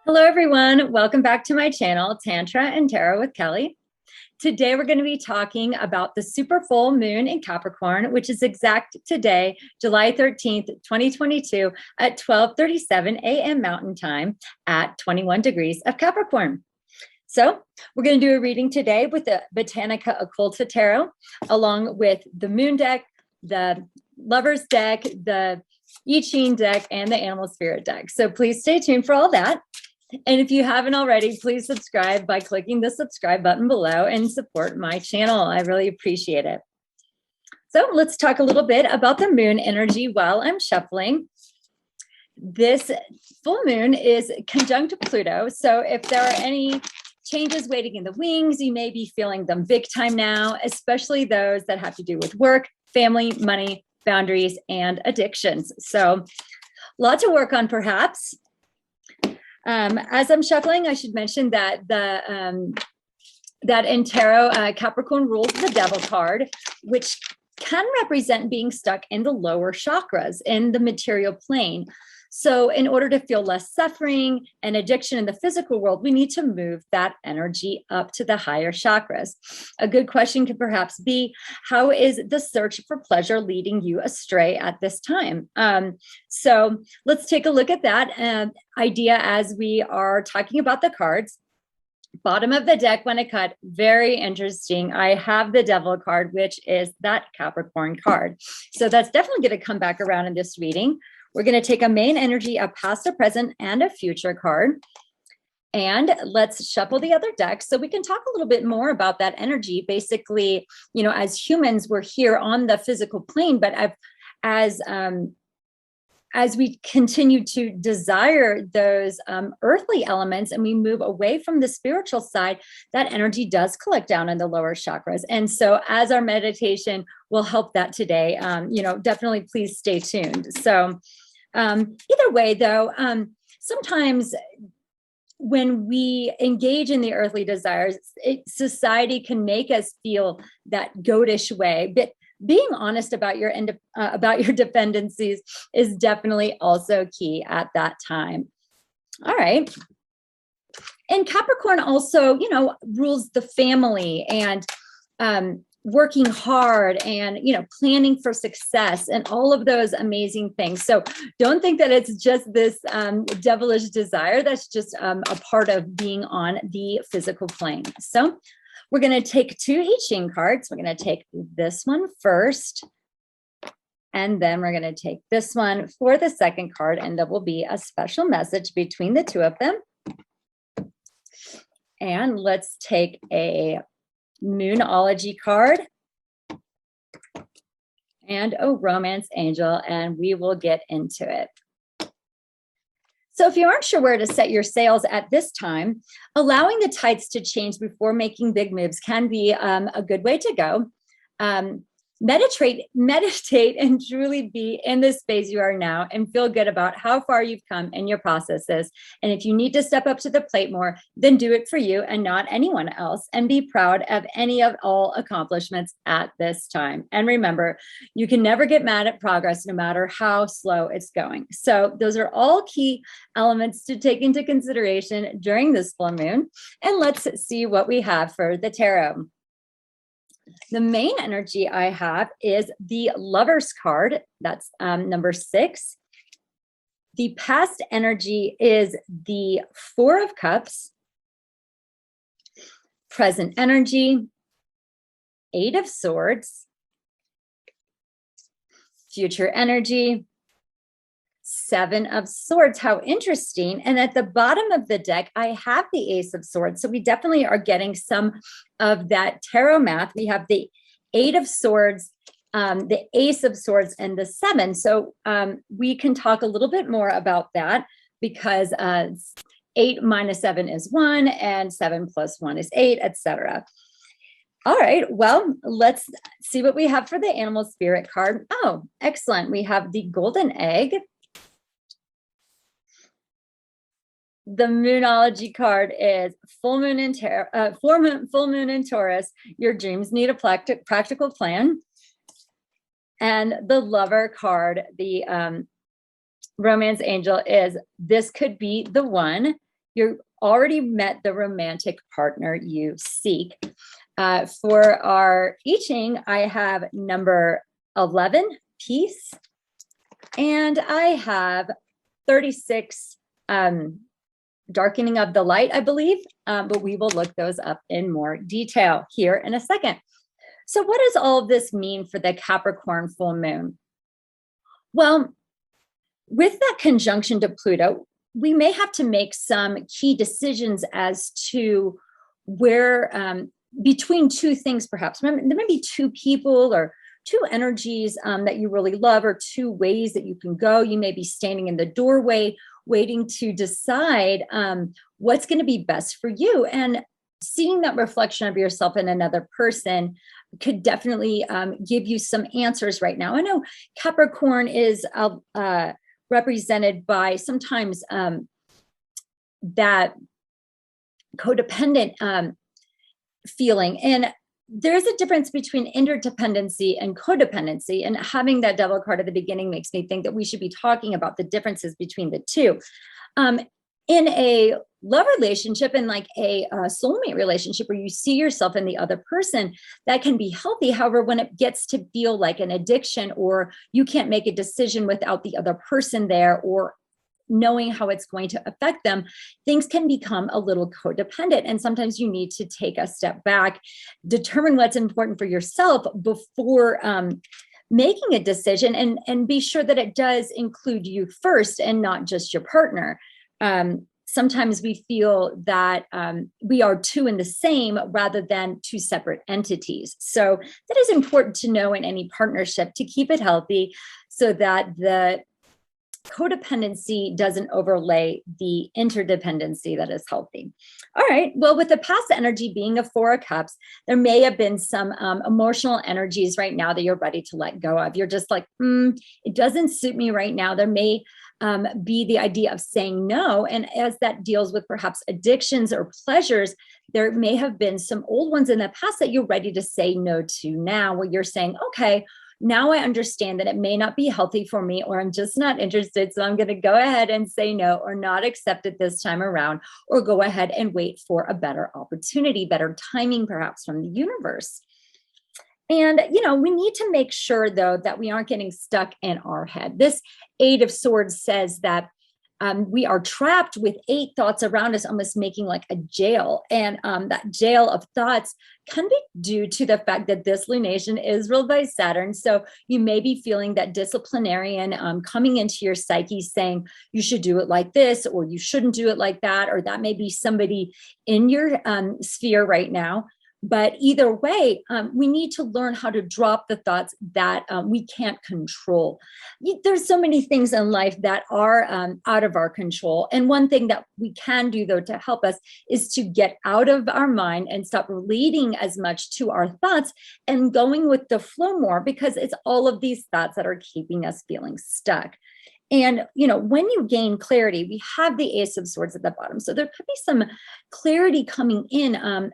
Hello, everyone. Welcome back to my channel, Tantra and Tarot with Kelly. Today, we're going to be talking about the super full moon in Capricorn, which is exact today, July 13th, 2022 at 12:37 a.m. Mountain Time at 21 degrees of Capricorn. So we're going to do a reading today with the Botanica Occulta Tarot, along with the Moon deck, the Lover's deck, the I Ching deck, and the Animal Spirit deck. So please stay tuned for all that. And if you haven't already, please subscribe by clicking the subscribe button below and support my channel. I really appreciate it. So let's talk a little bit about the moon energy while I'm shuffling. This full moon is conjunct Pluto. So if there are any changes waiting in the wings, you may be feeling them big time now, especially those that have to do with work, family, money, boundaries, and addictions. So lots to work on, perhaps. As I'm shuffling, I should mention that that in tarot, Capricorn rules the Devil card, which can represent being stuck in the lower chakras in the material plane. So in order to feel less suffering and addiction in the physical world, we need to move that energy up to the higher chakras. A good question could perhaps be, how is the search for pleasure leading you astray at this time? So let's take a look at that idea as we are talking about the cards. Bottom of the deck when I cut, very interesting. I have the Devil card, which is that Capricorn card. So that's definitely going to come back around in this reading. We're going to take a main energy, a past, a present, and a future card. And let's shuffle the other deck so we can talk a little bit more about that energy. Basically, you know, as humans, we're here on the physical plane, but as we continue to desire those earthly elements and we move away from the spiritual side, that energy does collect down in the lower chakras. And so as our meditation will help that today, you know, definitely please stay tuned. So either way, though, sometimes when we engage in the earthly desires, society can make us feel that goatish way, but being honest about your dependencies is definitely also key at that time. All right. And Capricorn also, you know, rules the family and working hard and, you know, planning for success and all of those amazing things. So don't think that it's just this devilish desire. That's just a part of being on the physical plane. So we're going to take two I Ching cards. We're going to take this one first, and then we're going to take this one for the second card, and there will be a special message between the two of them. And let's take a Moonology card and a Romance Angel, and we will get into it. So if you aren't sure where to set your sails at this time, allowing the tides to change before making big moves can be a good way to go. Meditate and truly be in the space you are now and feel good about how far you've come in your processes. And if you need to step up to the plate more, then do it for you and not anyone else, and be proud of any of all accomplishments at this time. And remember, you can never get mad at progress no matter how slow it's going. So those are all key elements to take into consideration during this full moon. And let's see what we have for the tarot. The main energy I have is the Lover's card. That's number 6. The past energy is the Four of Cups. Present energy, 8 of Swords. Future energy, 7 of Swords. How interesting. And at the bottom of the deck, I have the Ace of Swords. So we definitely are getting some of that tarot math. We have the 8 of Swords, the Ace of Swords, and the 7. So we can talk a little bit more about that, because 8 minus 7 is 1, and 7 plus 1 is 8, etc. All right, well, let's see what we have for the Animal Spirit card. Oh, excellent. We have the Golden Egg. The Moonology card is full moon in Taurus. Your dreams need a practical plan. And the Lover card, the Romance Angel, is this could be the one. you already met the romantic partner you seek. For our I Ching, I have number 11, peace, and I have 36, darkening of the light, I believe, but we will look those up in more detail here in a second. So what does all of this mean for the Capricorn full moon? Well, with that conjunction to Pluto, we may have to make some key decisions as to where, between two things, perhaps. Remember, there may be two people or two energies that you really love, or two ways that you can go. You may be standing in the doorway waiting to decide what's going to be best for you. And seeing that reflection of yourself in another person could definitely give you some answers right now. I know Capricorn is represented by sometimes that codependent feeling. And there's a difference between interdependency and codependency. And having that devil card at the beginning makes me think that we should be talking about the differences between the two. In a love relationship and like a soulmate relationship where you see yourself in the other person, that can be healthy. However, when it gets to feel like an addiction, or you can't make a decision without the other person there, or knowing how it's going to affect them, things can become a little codependent. And sometimes you need to take a step back, determine what's important for yourself before making a decision, and be sure that it does include you first and not just your partner. Sometimes we feel that we are two in the same rather than two separate entities. So that is important to know in any partnership, to keep it healthy so that the codependency doesn't overlay the interdependency that is healthy. All right. Well, with the past energy being a 4 of Cups, there may have been some emotional energies right now that you're ready to let go of. You're just like, it doesn't suit me right now. There may be the idea of saying no. And as that deals with perhaps addictions or pleasures, there may have been some old ones in the past that you're ready to say no to now, where you're saying, okay, now I understand that it may not be healthy for me, or I'm just not interested. So I'm going to go ahead and say no, or not accept it this time around, or go ahead and wait for a better opportunity, better timing, perhaps from the universe. And, we need to make sure, though, that we aren't getting stuck in our head. This 8 of Swords says that we are trapped with 8 thoughts around us, almost making like a jail. And that jail of thoughts can be due to the fact that this lunation is ruled by Saturn. So you may be feeling that disciplinarian coming into your psyche saying you should do it like this, or you shouldn't do it like that, or that may be somebody in your sphere right now. But either way, we need to learn how to drop the thoughts that we can't control. There's so many things in life that are out of our control. And one thing that we can do, though, to help us is to get out of our mind and stop relating as much to our thoughts and going with the flow more, because it's all of these thoughts that are keeping us feeling stuck. And, when you gain clarity, we have the Ace of Swords at the bottom. So there could be some clarity coming in,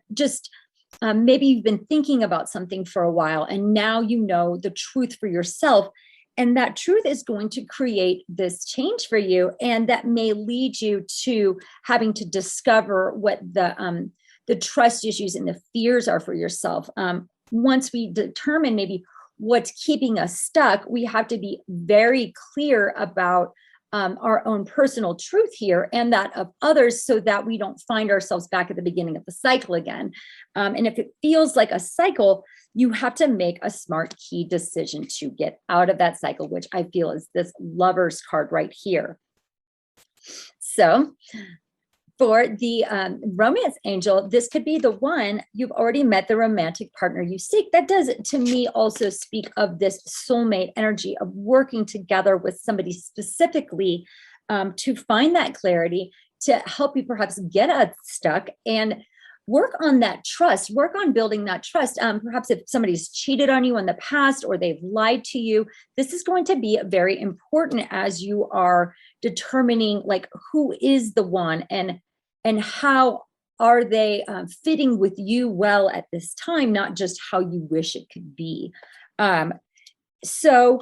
maybe you've been thinking about something for a while, and now you know the truth for yourself. And that truth is going to create this change for you. And that may lead you to having to discover what the trust issues and the fears are for yourself. Once we determine maybe what's keeping us stuck, we have to be very clear about our own personal truth here and that of others, so that we don't find ourselves back at the beginning of the cycle again. And if it feels like a cycle, you have to make a smart key decision to get out of that cycle, which I feel is this Lover's card right here. So for the romance angel, this could be the one you've already met, the romantic partner you seek. That does, to me, also speak of this soulmate energy of working together with somebody specifically to find that clarity, to help you perhaps get unstuck and work on that trust, work on building that trust. Perhaps if somebody's cheated on you in the past, or they've lied to you, this is going to be very important as you are determining like who is the one and how are they fitting with you well at this time, not just how you wish it could be. So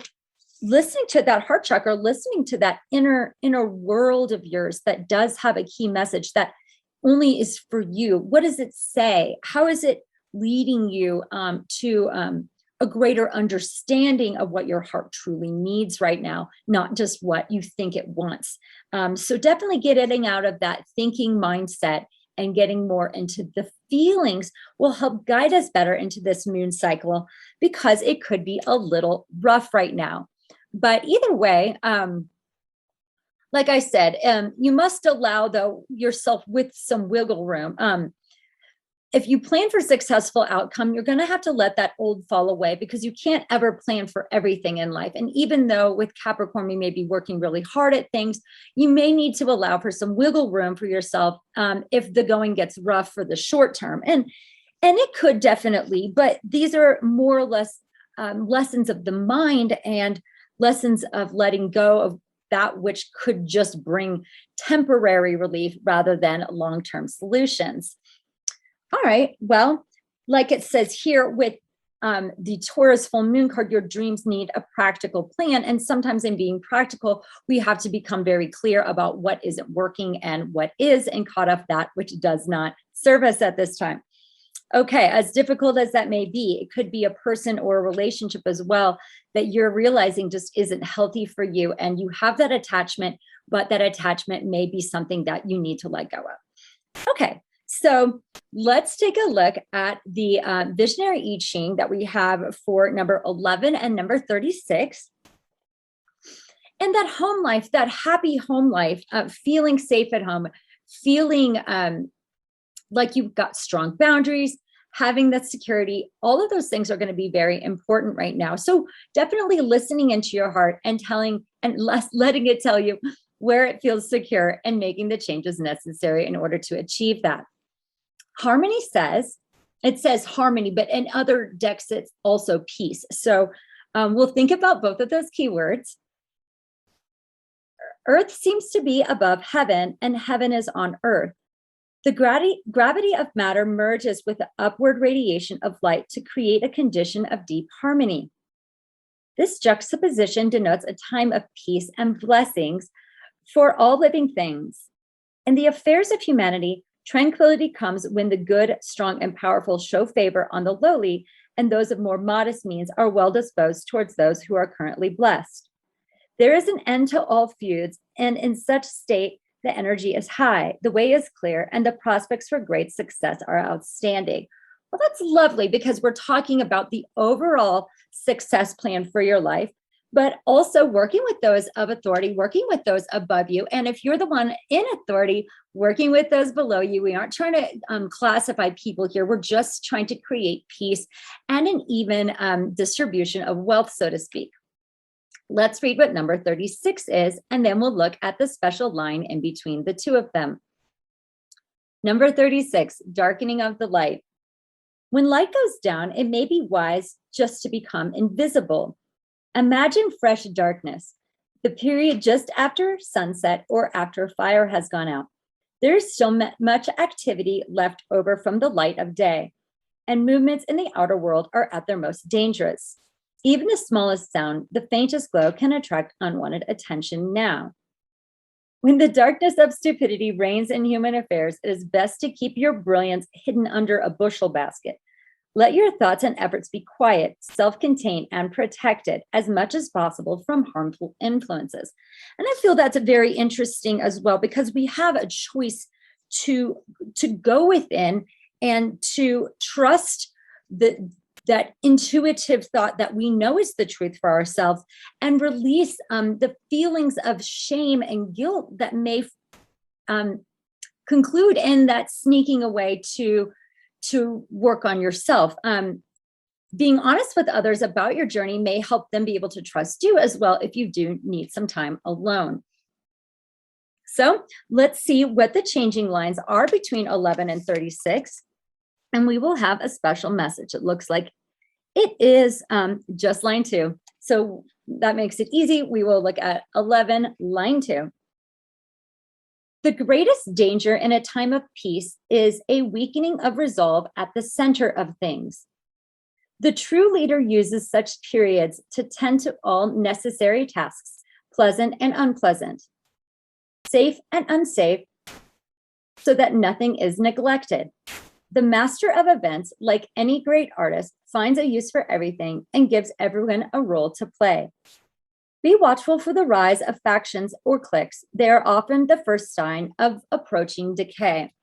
listening to that heart chakra, listening to that inner world of yours that does have a key message that only is for you. What does it say? How is it leading you to a greater understanding of what your heart truly needs right now, not just what you think it wants? So definitely getting out of that thinking mindset and getting more into the feelings will help guide us better into this moon cycle, because it could be a little rough right now. But either way, like I said, you must allow though yourself with some wiggle room. If you plan for successful outcome, you're going to have to let that old fall away, because you can't ever plan for everything in life. And even though with Capricorn, we may be working really hard at things, you may need to allow for some wiggle room for yourself if the going gets rough for the short term. And it could definitely, but these are more or less lessons of the mind and lessons of letting go of that which could just bring temporary relief rather than long-term solutions. All right. Well, like it says here with the Taurus full moon card, your dreams need a practical plan. And sometimes in being practical, we have to become very clear about what isn't working and what is, and cut off that which does not serve us at this time. Okay, as difficult as that may be, it could be a person or a relationship as well that you're realizing just isn't healthy for you. And you have that attachment, but that attachment may be something that you need to let go of. Okay, so let's take a look at the visionary I Ching that we have for number 11 and number 36. And that home life, that happy home life, feeling safe at home, feeling like you've got strong boundaries, having that security, all of those things are going to be very important right now. So definitely listening into your heart and letting it tell you where it feels secure and making the changes necessary in order to achieve that. Harmony it says harmony, but in other decks, it's also peace. So we'll think about both of those keywords. Earth seems to be above heaven, and heaven is on earth. The gravity of matter merges with the upward radiation of light to create a condition of deep harmony. This juxtaposition denotes a time of peace and blessings for all living things. In the affairs of humanity, tranquility comes when the good, strong, and powerful show favor on the lowly, and those of more modest means are well disposed towards those who are currently blessed. There is an end to all feuds, and in such state, the energy is high, the way is clear, and the prospects for great success are outstanding. Well, that's lovely, because we're talking about the overall success plan for your life, but also working with those of authority, working with those above you. And if you're the one in authority, working with those below you. We aren't trying to classify people here. We're just trying to create peace and an even distribution of wealth, so to speak. Let's read what number 36 is, and then we'll look at the special line in between the two of them. Number 36, darkening of the light. When light goes down, it may be wise just to become invisible. Imagine fresh darkness, the period just after sunset or after fire has gone out. There is still much activity left over from the light of day, and movements in the outer world are at their most dangerous. Even the smallest sound, the faintest glow, can attract unwanted attention now. When the darkness of stupidity reigns in human affairs, it is best to keep your brilliance hidden under a bushel basket. Let your thoughts and efforts be quiet, self-contained, and protected as much as possible from harmful influences. And I feel that's very interesting as well, because we have a choice to go within and to trust that intuitive thought that we know is the truth for ourselves, and release the feelings of shame and guilt that may conclude in that sneaking away to work on yourself. Being honest with others about your journey may help them be able to trust you as well if you do need some time alone. So let's see what the changing lines are between 11 and 36. And we will have a special message. It looks like it is just line 2. So that makes it easy. We will look at 11, line 2. The greatest danger in a time of peace is a weakening of resolve at the center of things. The true leader uses such periods to tend to all necessary tasks, pleasant and unpleasant, safe and unsafe, so that nothing is neglected. The master of events, like any great artist, finds a use for everything and gives everyone a role to play. Be watchful for the rise of factions or cliques. They are often the first sign of approaching decay.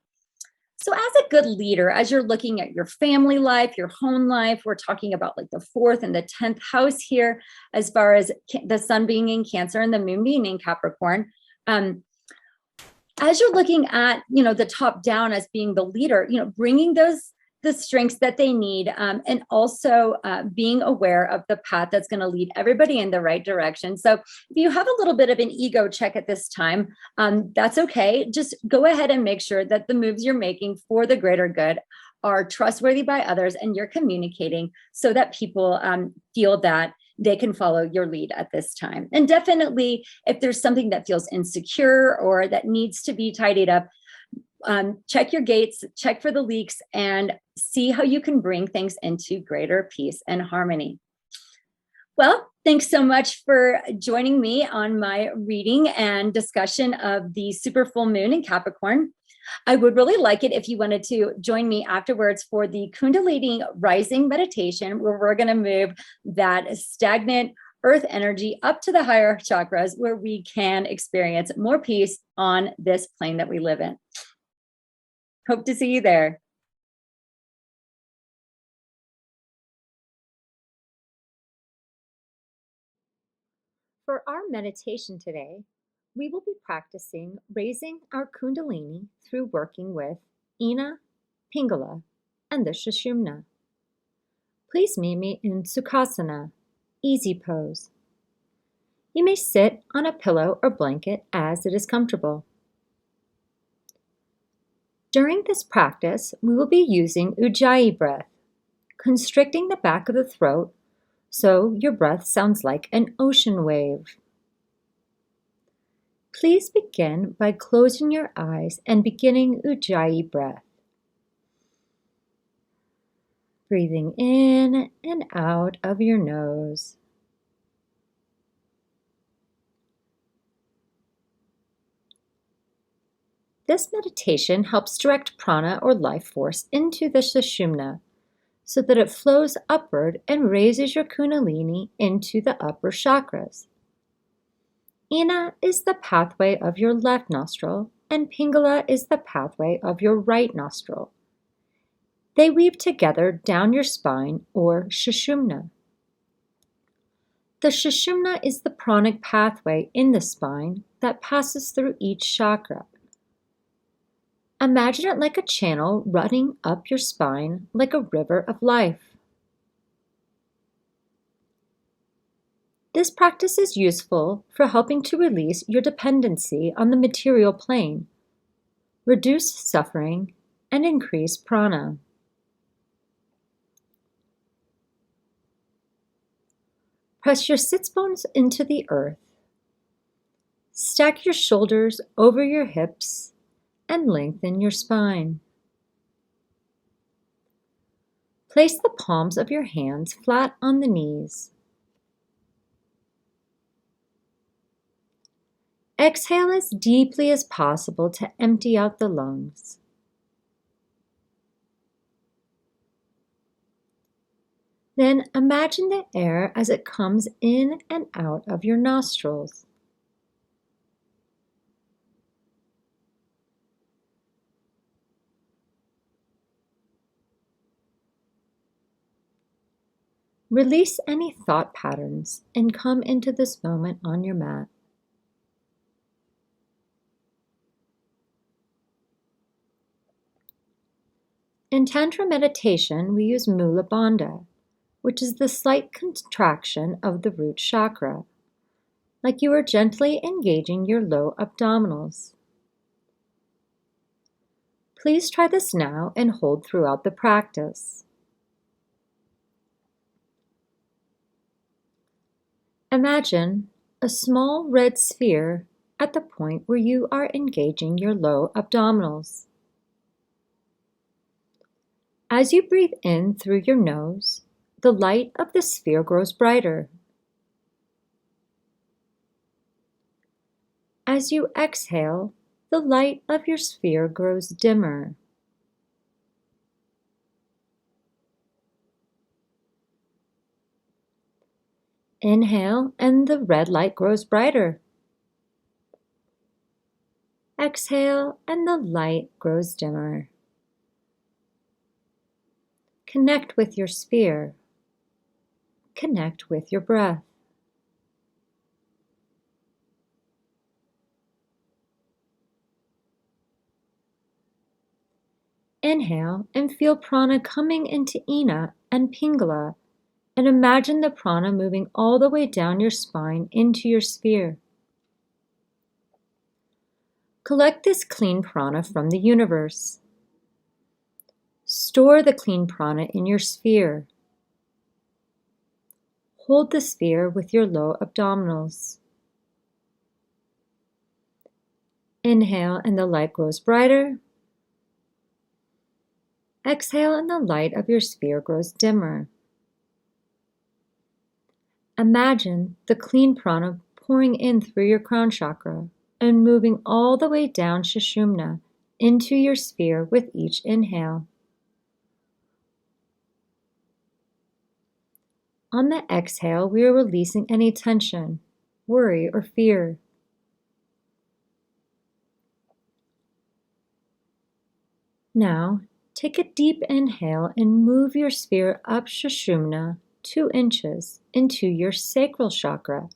So as a good leader, as you're looking at your family life, your home life, we're talking about like the 4th and the 10th house here, as far as the sun being in Cancer and the moon being in Capricorn. As you're looking at, the top down as being the leader, bringing the strengths that they need, and also being aware of the path that's going to lead everybody in the right direction. So if you have a little bit of an ego check at this time, that's okay. Just go ahead and make sure that the moves you're making for the greater good are trustworthy by others, and you're communicating so that people feel that they can follow your lead at this time. And definitely, if there's something that feels insecure or that needs to be tidied up, check your gates, check for the leaks, and see how you can bring things into greater peace and harmony. Well, thanks so much for joining me on my reading and discussion of the super full moon in Capricorn. I would really like it if you wanted to join me afterwards for the Kundalini rising meditation, where we're going to move that stagnant earth energy up to the higher chakras, where we can experience more peace on this plane that we live in. Hope to see you there. For our meditation today, we will be practicing raising our Kundalini through working with Ina, Pingala, and the Sushumna. Please meet me in Sukhasana, easy pose. You may sit on a pillow or blanket as it is comfortable. During this practice, we will be using Ujjayi breath, constricting the back of the throat so your breath sounds like an ocean wave. Please begin by closing your eyes and beginning Ujjayi breath. Breathing in and out of your nose. This meditation helps direct prana or life force into the Sushumna so that it flows upward and raises your Kundalini into the upper chakras. Ina is the pathway of your left nostril, and Pingala is the pathway of your right nostril. They weave together down your spine, or Sushumna. The Sushumna is the pranic pathway in the spine that passes through each chakra. Imagine it like a channel running up your spine like a river of life. This practice is useful for helping to release your dependency on the material plane, reduce suffering, and increase prana. Press your sits bones into the earth. Stack your shoulders over your hips and lengthen your spine. Place the palms of your hands flat on the knees. Exhale as deeply as possible to empty out the lungs. Then imagine the air as it comes in and out of your nostrils. Release any thought patterns and come into this moment on your mat. In Tantra meditation, we use Mula Bandha, which is the slight contraction of the root chakra, like you are gently engaging your low abdominals. Please try this now and hold throughout the practice. Imagine a small red sphere at the point where you are engaging your low abdominals. As you breathe in through your nose, the light of the sphere grows brighter. As you exhale, the light of your sphere grows dimmer. Inhale, and the red light grows brighter. Exhale, and the light grows dimmer. Connect with your sphere. Connect with your breath. Inhale and feel prana coming into Ina and Pingala, and imagine the prana moving all the way down your spine into your sphere. Collect this clean prana from the universe. Store the clean prana in your sphere. Hold the sphere with your low abdominals. Inhale and the light grows brighter. Exhale and the light of your sphere grows dimmer. Imagine the clean prana pouring in through your crown chakra and moving all the way down Sushumna into your sphere with each inhale. On the exhale, we are releasing any tension, worry, or fear. Now, take a deep inhale and move your sphere up Sushumna 2 inches into your sacral chakra,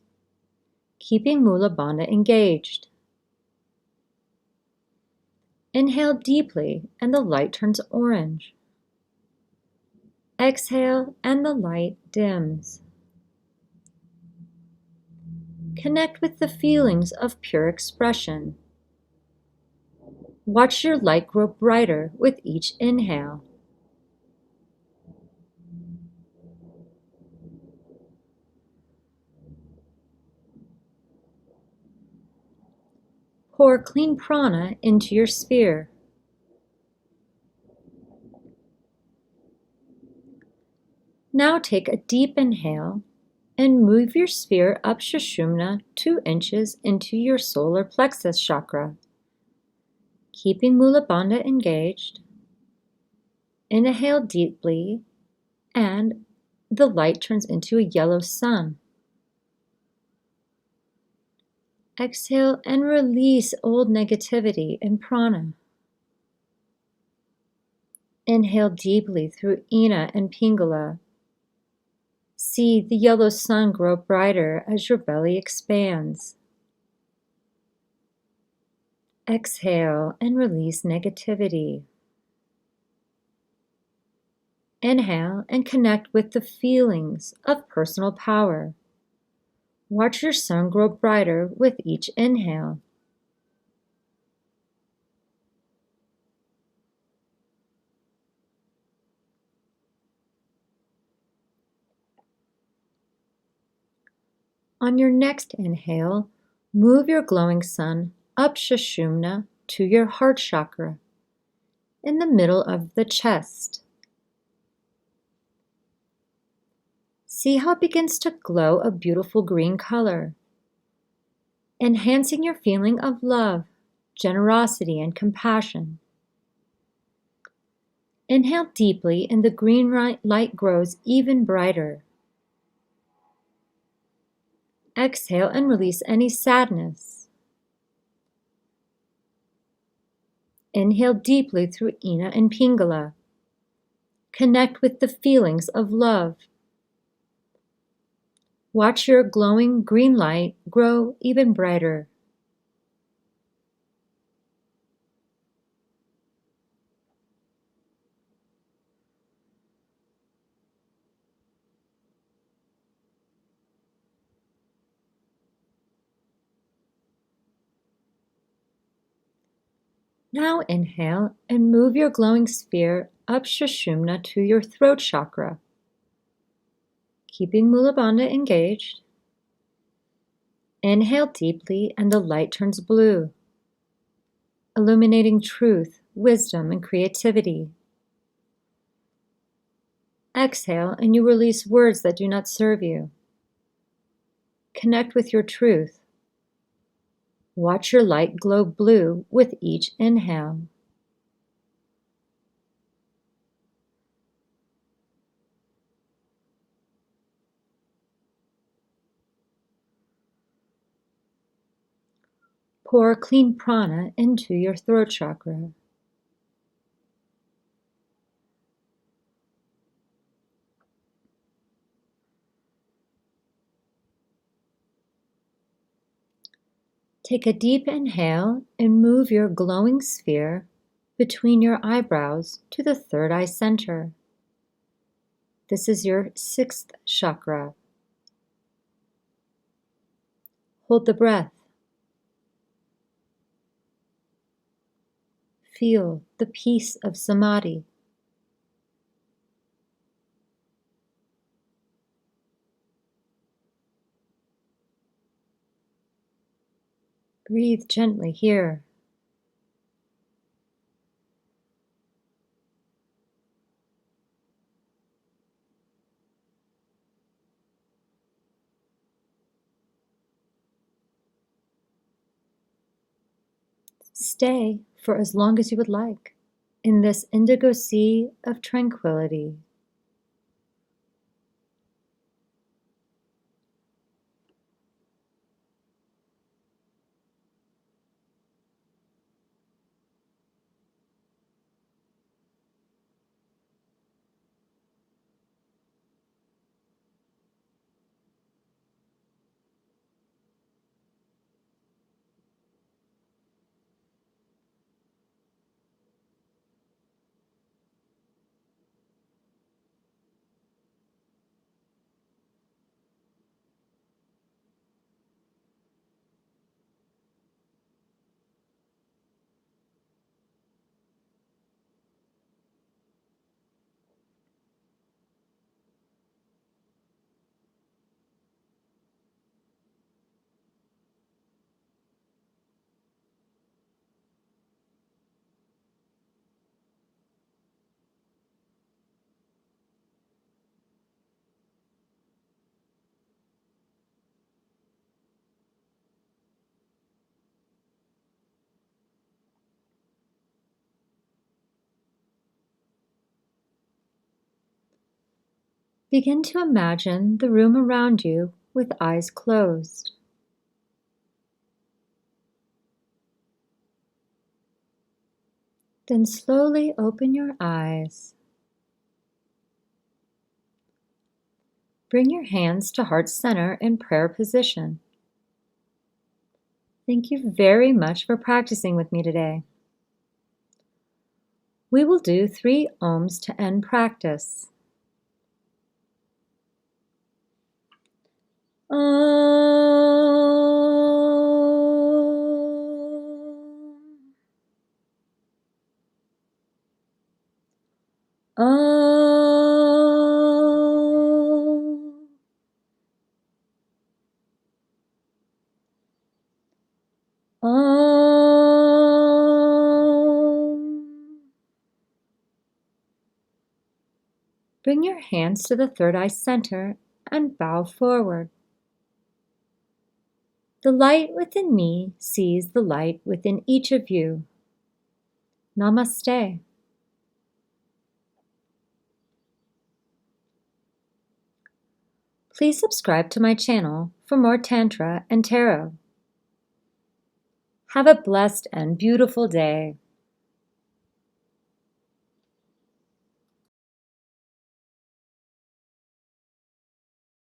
keeping Mula Bandha engaged. Inhale deeply and the light turns orange. Exhale and the light dims. Connect with the feelings of pure expression. Watch your light grow brighter with each inhale. Pour clean prana into your sphere. Now take a deep inhale and move your sphere up Sushumna 2 inches into your solar plexus chakra, keeping Mula Bandha engaged. Inhale deeply and the light turns into a yellow sun. Exhale and release old negativity and prana. Inhale deeply through Ina and Pingala. See the yellow sun grow brighter as your belly expands. Exhale and release negativity. Inhale and connect with the feelings of personal power. Watch your sun grow brighter with each inhale. On your next inhale, move your glowing sun up Sushumna to your heart chakra, in the middle of the chest. See how it begins to glow a beautiful green color, enhancing your feeling of love, generosity, and compassion. Inhale deeply and the green light grows even brighter. Exhale and release any sadness. Inhale deeply through Ina and Pingala. Connect with the feelings of love. Watch your glowing green light grow even brighter. Now inhale and move your glowing sphere up Sushumna to your throat chakra, keeping Mula Bandha engaged. Inhale deeply and the light turns blue, illuminating truth, wisdom, and creativity. exhale and you release words that do not serve you. Connect with your truth. Watch your light glow blue with each inhale. Pour clean prana into your throat chakra. Take a deep inhale and move your glowing sphere between your eyebrows to the third eye center. This is your sixth chakra. Hold the breath. Feel the peace of samadhi. Breathe gently here. Stay for as long as you would like in this indigo sea of tranquility. Begin to imagine the room around you with eyes closed. Then slowly open your eyes. Bring your hands to heart center in prayer position. Thank you very much for practicing with me today. We will do 3 ohms to end practice. Bring your hands to the third eye center and bow forward. The light within me sees the light within each of you. Namaste. Please subscribe to my channel for more Tantra and Tarot. Have a blessed and beautiful day.